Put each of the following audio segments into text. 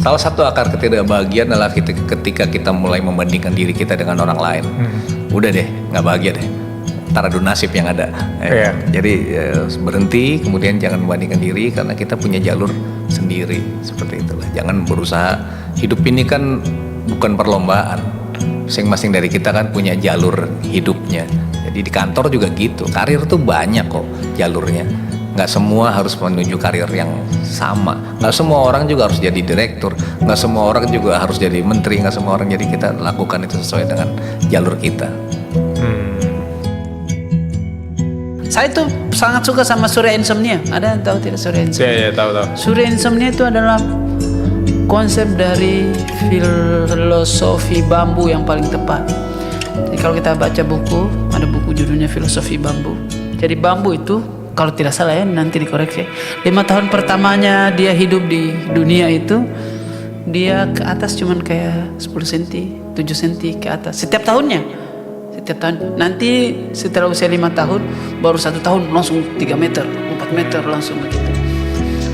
Salah satu akar ketidakbahagiaan adalah ketika kita mulai membandingkan diri kita dengan orang lain. Udah deh, nggak bahagia deh. Ntar adu nasib yang ada. Jadi berhenti, kemudian jangan membandingkan diri karena kita punya jalur sendiri. Seperti itulah. Jangan berusaha. Hidup ini kan bukan perlombaan. Masing-masing dari kita kan punya jalur hidupnya. Jadi di kantor juga gitu. Karir tuh banyak kok jalurnya. Nggak semua harus menuju karir yang sama. Nggak semua orang juga harus jadi direktur. Nggak semua orang juga harus jadi menteri. Nggak semua orang. Jadi kita lakukan itu sesuai dengan jalur kita. Saya tuh sangat suka sama Surya Insomnia. Ada yang tahu tidak Surya Insomnia? Iya, tahu. Surya Insomnia itu adalah konsep dari filosofi bambu yang paling tepat. Jadi kalau kita baca buku, ada buku judulnya Filosofi Bambu. Jadi bambu itu, kalau tidak salah ya, nanti dikoreksi. 5 tahun pertamanya dia hidup di dunia itu, dia ke atas cuman kayak 10 cm, 7 cm ke atas. Setiap tahun. Nanti setelah usia 5 tahun, baru 1 tahun langsung 3 meter, 4 meter langsung begitu.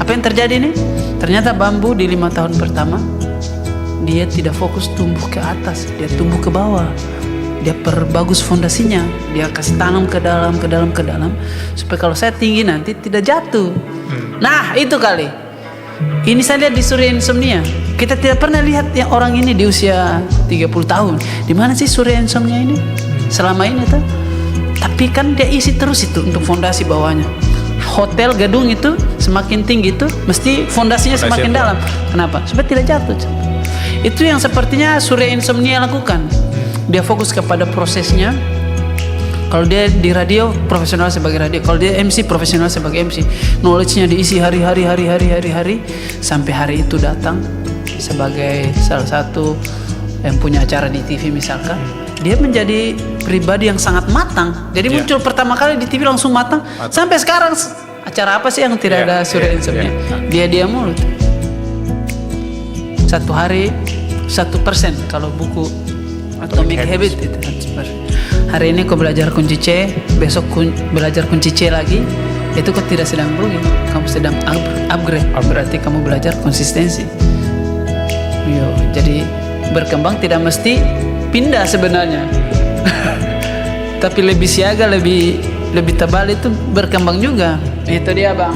Apa yang terjadi nih? Ternyata bambu di 5 tahun pertama, dia tidak fokus tumbuh ke atas, dia tumbuh ke bawah. Dia perbagus fondasinya, dia kasih tanam ke dalam, supaya kalau saya tinggi nanti tidak jatuh. Nah itu kali. Ini saya lihat di Surya Insomnia. Kita tidak pernah lihat ya orang ini di usia 30 tahun. Di mana sih Surya Insomnia ini? Selama ini tuh. Tapi kan dia isi terus itu untuk fondasi bawahnya. Hotel, gedung itu semakin tinggi itu mesti fondasinya semakin dalam. Kenapa? Supaya tidak jatuh. Itu yang sepertinya Surya Insomnia lakukan. Dia fokus kepada prosesnya. Kalau dia di radio, profesional sebagai radio. Kalau dia MC, profesional sebagai MC. Knowledge-nya diisi hari-hari sampai hari itu datang sebagai salah satu yang punya acara di TV misalkan. Dia menjadi pribadi yang sangat matang. Jadi muncul pertama kali di TV langsung matang. Sampai sekarang acara apa sih yang tidak ada Surya Insomnia? Dia mulu. Satu hari 1% kalau buku Atomic Habit itu 1%. Hari ini kau belajar kunci C, besok belajar kunci C lagi. Itu kau tidak sedang rugi, kamu sedang upgrade. Berarti kamu belajar konsistensi. Jadi berkembang tidak mesti pindah sebenarnya. Tapi lebih siaga, lebih tebal itu berkembang juga. Itu dia Bang.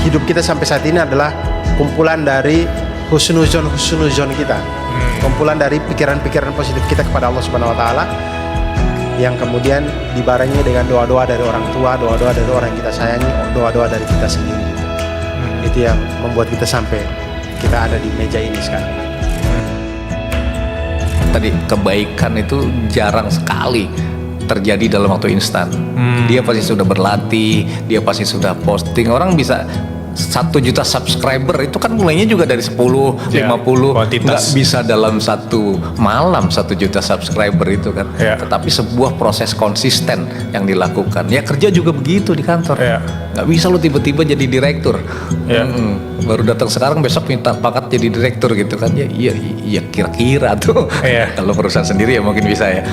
Hidup kita sampai saat ini adalah kumpulan dari husnuzon kita. Kumpulan dari pikiran-pikiran positif kita kepada Allah Subhanahu wa taala yang kemudian dibarengi dengan doa-doa dari orang tua, doa-doa dari orang yang kita sayangi, doa-doa dari kita sendiri. Itu yang membuat kita sampai kita ada di meja ini sekarang. Tadi kebaikan itu jarang sekali terjadi dalam waktu instan. Dia pasti sudah berlatih, dia pasti sudah posting. Orang bisa 1 juta subscriber itu kan mulainya juga dari 10, 50, nggak bisa dalam satu malam 1 juta subscriber itu kan. Tetapi sebuah proses konsisten yang dilakukan. Ya kerja juga begitu di kantor. Nggak bisa lo tiba-tiba jadi direktur. Baru datang sekarang besok minta pangkat jadi direktur gitu kan. Ya kira-kira tuh. Kalau perusahaan sendiri ya mungkin bisa ya.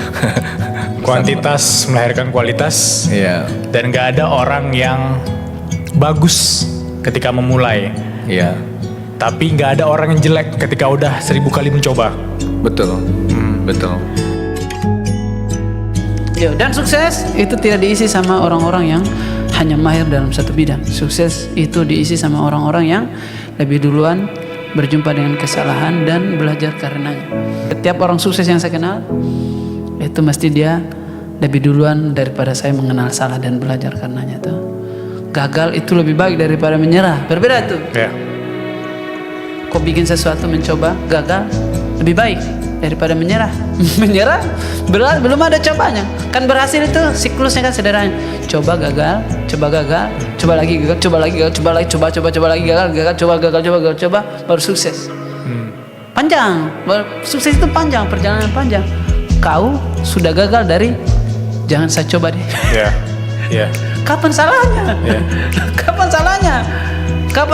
Kuantitas melahirkan kualitas. Dan nggak ada orang yang bagus ketika memulai, tapi nggak ada orang yang jelek ketika udah 1000 kali mencoba. Betul. Dan sukses itu tidak diisi sama orang-orang yang hanya mahir dalam satu bidang. Sukses itu diisi sama orang-orang yang lebih duluan berjumpa dengan kesalahan dan belajar karenanya. Setiap orang sukses yang saya kenal itu mesti dia lebih duluan daripada saya mengenal salah dan belajar karenanya tuh. Gagal itu lebih baik daripada menyerah. Berbeda tuh. Kau bikin sesuatu mencoba, gagal lebih baik daripada menyerah. Menyerah belum ada cobanya. Kan berhasil itu siklusnya kan sederhana. Coba gagal, coba lagi gagal, coba lagi gagal, coba baru sukses. Panjang. Sukses itu panjang, perjalanan panjang. Kau sudah gagal dari jangan saya coba deh. Kapan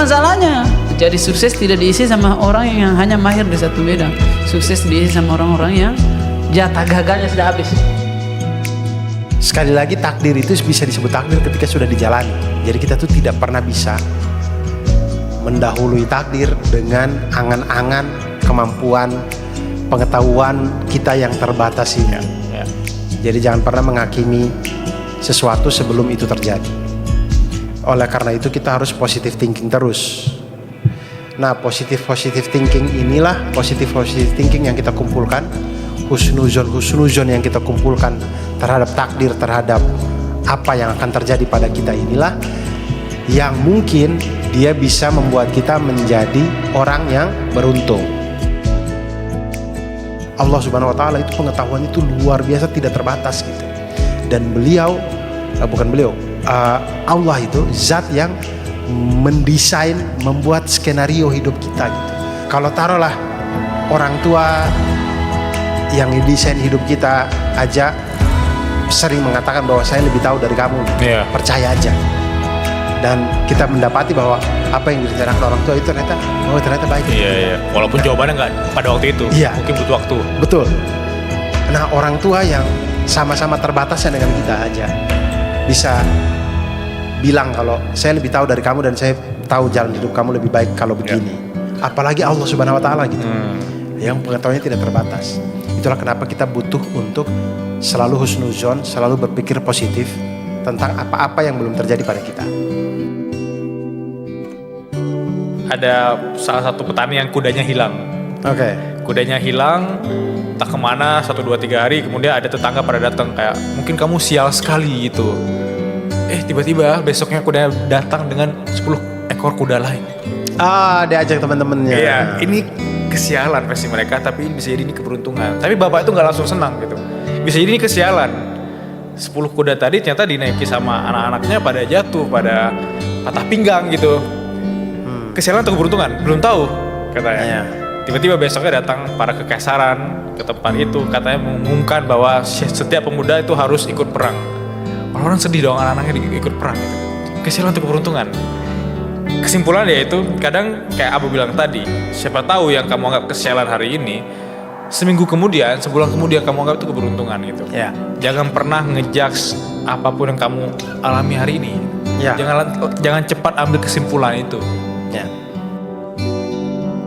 salahnya? Jadi sukses tidak diisi sama orang yang hanya mahir di satu bidang. Sukses diisi sama orang-orang yang jatah gagalnya sudah habis. Sekali lagi takdir itu bisa disebut takdir ketika sudah dijalani. Jadi kita tuh tidak pernah bisa mendahului takdir dengan angan-angan, kemampuan, pengetahuan kita yang terbatas ini. Jadi jangan pernah menghakimi sesuatu sebelum itu terjadi. Oleh karena itu kita harus positive thinking terus. Nah, positive thinking inilah positive thinking yang kita kumpulkan, husnuzon yang kita kumpulkan terhadap takdir, terhadap apa yang akan terjadi pada kita inilah yang mungkin dia bisa membuat kita menjadi orang yang beruntung. Allah Subhanahu wa taala itu pengetahuannya itu luar biasa, tidak terbatas gitu. Dan Allah itu zat yang mendesain, membuat skenario hidup kita gitu. Kalau taruhlah orang tua yang mendesain hidup kita aja sering mengatakan bahwa saya lebih tahu dari kamu, percaya aja. Dan kita mendapati bahwa apa yang direncanakan orang tua itu ternyata baik. Iya. Walaupun jawabannya nggak pada waktu itu, mungkin butuh waktu. Betul. Nah, orang tua yang sama-sama terbatasnya dengan kita aja bisa bilang kalau saya lebih tahu dari kamu dan saya tahu jalan hidup kamu lebih baik kalau begini. Apalagi Allah Subhanahu wa taala gitu. Yang pengetahuannya tidak terbatas. Itulah kenapa kita butuh untuk selalu husnuzon, selalu berpikir positif tentang apa-apa yang belum terjadi pada kita. Ada salah satu petani yang kudanya hilang. Kudanya hilang, tak kemana 1, 2, 3 hari, kemudian ada tetangga pada datang kayak, mungkin kamu sial sekali gitu. Tiba-tiba besoknya kuda datang dengan 10 ekor kuda lain. Dia ajak teman-temannya. Iya, ini kesialan versi mereka, tapi bisa jadi ini keberuntungan. Tapi bapak itu nggak langsung senang gitu. Bisa jadi ini kesialan. 10 kuda tadi ternyata dinaiki sama anak-anaknya pada jatuh, pada patah pinggang gitu. Kesialan atau keberuntungan? Belum tahu katanya. Tiba-tiba besoknya datang para kekaisaran ke tempat itu, katanya mengumumkan bahwa setiap pemuda itu harus ikut perang. Orang-orang sedih dong anak-anaknya ikut perang gitu. Kesialan atau keberuntungan? Kesimpulannya yaitu kadang kayak Abu bilang tadi, siapa tahu yang kamu anggap kesialan hari ini, seminggu kemudian, sebulan kemudian kamu anggap itu keberuntungan gitu. Jangan pernah ngejudge apapun yang kamu alami hari ini. Jangan cepat ambil kesimpulan itu.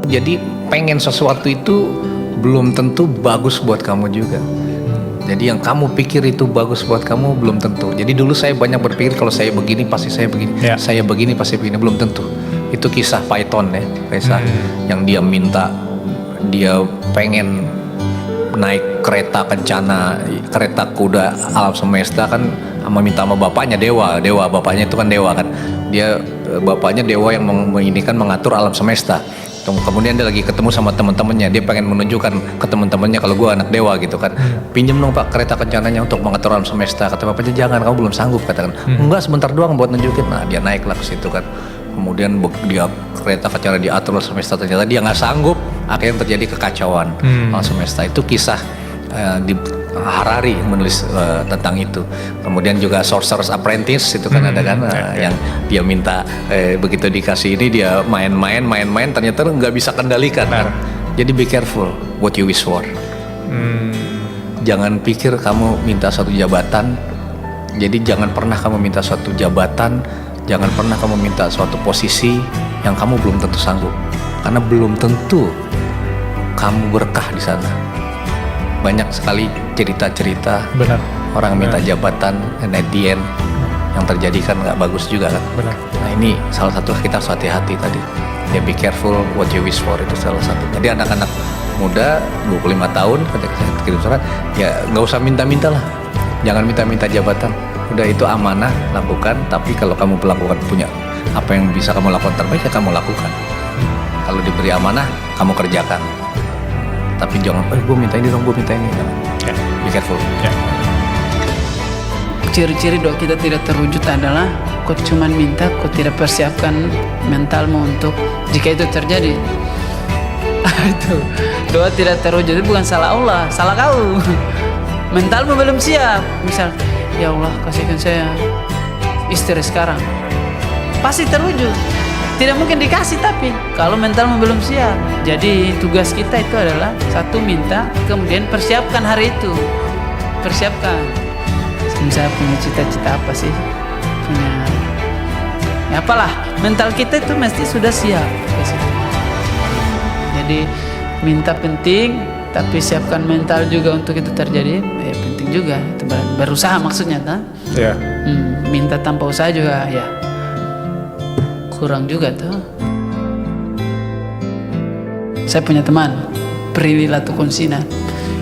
Jadi pengen sesuatu itu belum tentu bagus buat kamu juga. Jadi yang kamu pikir itu bagus buat kamu belum tentu. Jadi dulu saya banyak berpikir kalau saya begini pasti saya begini, saya begini pasti begini, belum tentu. Itu kisah Python ya, kisah yang dia minta, dia pengen naik kereta kencana, kereta kuda alam semesta kan, minta sama bapaknya dewa bapaknya itu kan dewa kan, dia bapaknya dewa yang mengatur alam semesta. Kemudian dia lagi ketemu sama teman-temannya, dia pengen menunjukkan ke teman-temannya kalau gue anak dewa gitu kan. Pinjem dong pak kereta kencananya untuk mengatur alam semesta. Kata bapaknya jangan, kamu belum sanggup katakan. Enggak, sebentar doang buat nunjukin. Nah dia naiklah ke situ kan. Kemudian dia kereta kencana diatur alam semesta, ternyata dia nggak sanggup. Akhirnya terjadi kekacauan alam semesta. Itu kisah di Harari menulis tentang itu. Kemudian juga Sorcerer's Apprentice itu kan ada kan yang dia minta begitu dikasih ini dia main-main ternyata nggak bisa kendalikan. Jadi be careful what you wish for. Jangan pikir kamu minta suatu jabatan. Jadi jangan pernah kamu minta suatu jabatan, jangan pernah kamu minta suatu posisi yang kamu belum tentu sanggup. Karena belum tentu kamu berkah di sana. Banyak sekali cerita-cerita orang minta jabatan and at the end yang terjadi kan nggak bagus juga kan. Nah ini salah satu kita harus hati-hati tadi. Ya be careful what you wish for, itu salah satu. Jadi anak-anak muda 25 tahun ketika saya kirim surat, ya nggak usah minta-minta lah. Jangan minta-minta jabatan. Udah itu amanah, lakukan. Tapi kalau kamu melakukan punya apa yang bisa kamu lakukan terbaik ya kamu lakukan. Kalau diberi amanah kamu kerjakan. Tapi jangan, gue minta ini dong, gue minta ini. Be careful. Ciri-ciri doa kita tidak terwujud adalah kau cuma minta, kau tidak persiapkan mentalmu untuk jika itu terjadi. Itu doa tidak terwujud itu bukan salah Allah, salah kau. Mentalmu belum siap. Misal, ya Allah kasihkan saya istri sekarang, pasti terwujud. Tidak mungkin dikasih tapi kalau mentalmu belum siap. Jadi tugas kita itu adalah satu minta, kemudian persiapkan hari itu. Persiapkan. Misalnya punya cita-cita apa sih? Punya apalah, mental kita itu mesti sudah siap ke situ. Jadi minta penting, tapi siapkan mental juga untuk itu terjadi, ya penting juga. Itu berusaha maksudnya kan? Iya. Minta tanpa usaha juga ya kurang juga tuh. Saya punya teman Prilly Latukonsina.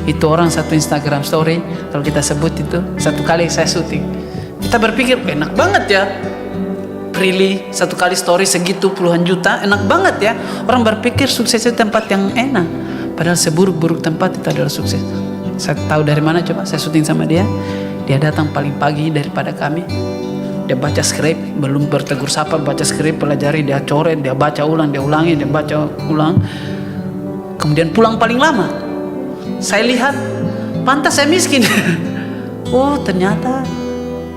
Itu orang satu Instagram story, kalau kita sebut itu satu kali saya syuting. Kita berpikir enak banget ya. Prilly satu kali story segitu puluhan juta, enak banget ya. Orang berpikir sukses itu tempat yang enak. Padahal seburuk-buruk tempat itu adalah sukses. Saya tahu dari mana coba, saya syuting sama dia. Dia datang paling pagi daripada kami. Dia baca skrip, belum bertegur sapa, baca skrip, pelajari, dia coret, dia baca ulang, dia ulangi, dia baca ulang. Kemudian pulang paling lama. Saya lihat, pantas saya miskin. Oh ternyata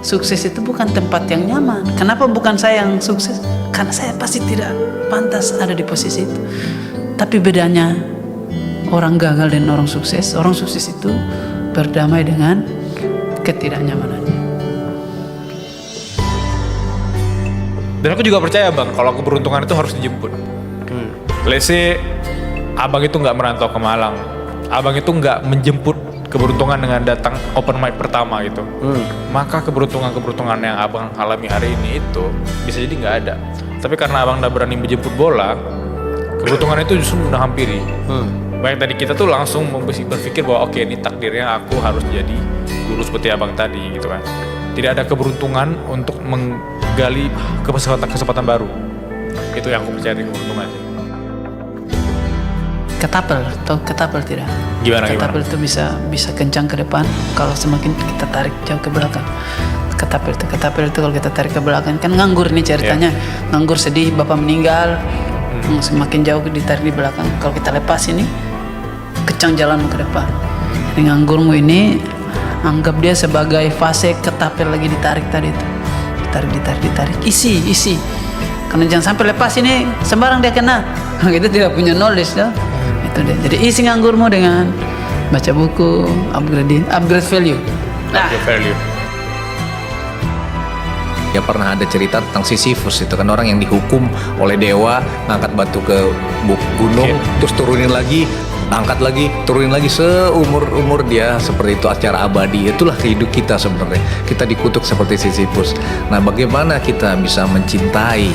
sukses itu bukan tempat yang nyaman. Kenapa bukan saya yang sukses? Karena saya pasti tidak pantas ada di posisi itu. Tapi bedanya orang gagal dan orang sukses itu berdamai dengan ketidaknyamanannya. Dan aku juga percaya bang, kalau keberuntungan itu harus dijemput. Let's say abang itu nggak merantau ke Malang, abang itu nggak menjemput keberuntungan dengan datang open mic pertama gitu, maka keberuntungan yang abang alami hari ini itu bisa jadi nggak ada. Tapi karena abang udah berani menjemput bola, keberuntungan itu justru udah hampiri. Baik tadi kita tuh langsung berpikir bahwa oke, ini takdirnya aku harus jadi guru seperti abang tadi gitu kan. Tidak ada keberuntungan untuk menggali kesempatan baru. Itu yang aku percaya dari keberuntungan sih. Ketapel, atau ketapel tidak? Ketapel itu bisa kencang ke depan kalau semakin kita tarik jauh ke belakang. Ketapel itu kalau kita tarik ke belakang kan nganggur nih ceritanya. Nganggur sedih, bapak meninggal, semakin jauh ditarik di belakang. Kalau kita lepas ini, kencang jalan ke depan. Jadi nganggurmu ini anggap dia sebagai fase ketapel lagi ditarik tadi itu. Ditarik, isi. Karena jangan sampai lepas ini sembarang dia kena. Kita tidak punya knowledge dah. Itu deh. Jadi isi nganggurmu dengan baca buku, upgrade value. Upgrade value. Ya pernah ada cerita tentang Sisyphus, itu kan orang yang dihukum oleh dewa ngangkat batu ke gunung, terus turunin lagi, angkat lagi, turunin lagi seumur dia, seperti itu acara abadi. Itulah hidup kita sebenarnya. Kita dikutuk seperti Sisyphus. Nah, bagaimana kita bisa mencintai,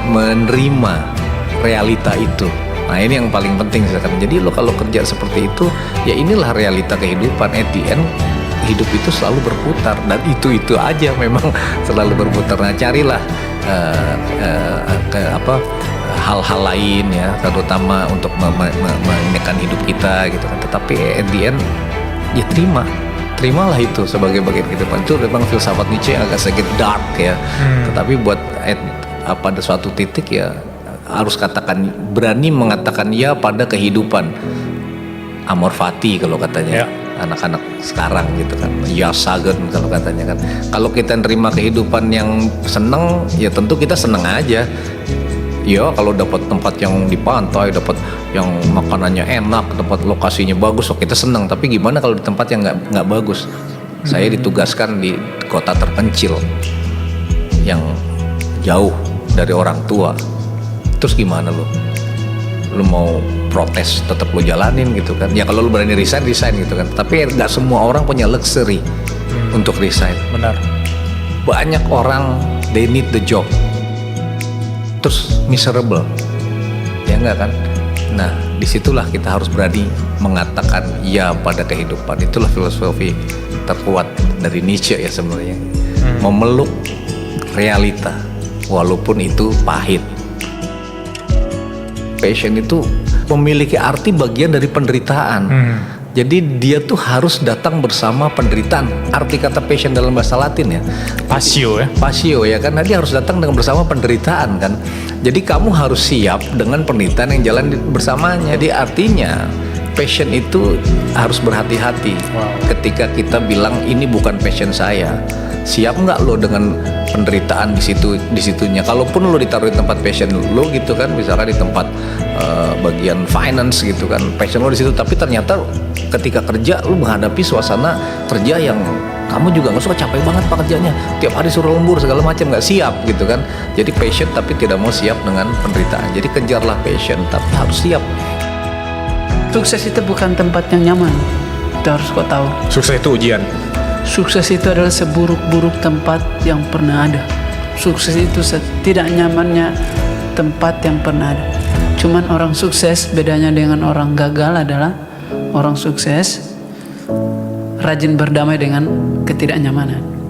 menerima realita itu? Nah, ini yang paling penting sekarang. Jadi lo kalau kerja seperti itu, ya inilah realita kehidupan. At the end, hidup itu selalu berputar, dan itu aja memang selalu berputar. Nah, carilah hal-hal lain ya, terutama untuk menekan hidup kita gitu kan. Tetapi at the end, ya terimalah itu sebagai bagian kehidupan. Itu memang filsafat Nietzsche agak sedikit dark ya. Tetapi buat pada suatu titik ya harus berani mengatakan ya pada kehidupan. Amor fati kalau katanya anak-anak sekarang gitu kan, ya sagen kalau katanya kan. Kalau kita nerima kehidupan yang seneng, ya tentu kita seneng aja. Ya kalau dapat tempat yang di pantai, dapat yang makanannya enak, dapat lokasinya bagus, oh kita seneng. Tapi gimana kalau di tempat yang nggak bagus? Saya ditugaskan di kota terpencil yang jauh dari orang tua. Terus gimana lo mau protes, tetap lo jalanin gitu kan? Ya kalau lo berani resign gitu kan. Tapi nggak semua orang punya luxury untuk resign. Benar. Banyak orang they need the job, terus miserable, ya enggak kan? Nah, disitulah kita harus berani mengatakan ya pada kehidupan. Itulah filosofi terkuat dari Nietzsche ya sebenarnya. Memeluk realita, walaupun itu pahit. Passion itu memiliki arti bagian dari penderitaan. Jadi dia tuh harus datang bersama penderitaan. Arti kata passion dalam bahasa Latin ya, Passio ya. Passio ya kan. Dia harus datang dengan bersama penderitaan kan. Jadi kamu harus siap dengan penderitaan yang jalan bersamanya. Jadi artinya passion itu harus berhati-hati. Ketika kita bilang ini bukan passion saya, siap nggak lo dengan penderitaan di situnya? Kalaupun lo ditaruh di tempat passion lo gitu kan, misalkan di tempat bagian finance gitu kan, passion lo di situ, tapi ternyata ketika kerja lo menghadapi suasana kerja yang kamu juga nggak suka, capek banget pekerjaannya, tiap hari suruh lembur segala macam, nggak siap gitu kan. Jadi passion tapi tidak mau siap dengan penderitaan. Jadi kejarlah passion tapi harus siap. Sukses itu bukan tempat yang nyaman, itu harus kau tahu. Sukses itu ujian. Sukses itu adalah seburuk-buruk tempat yang pernah ada. Sukses itu setidak nyamannya tempat yang pernah ada. Cuman orang sukses bedanya dengan orang gagal adalah orang sukses rajin berdamai dengan ketidaknyamanan.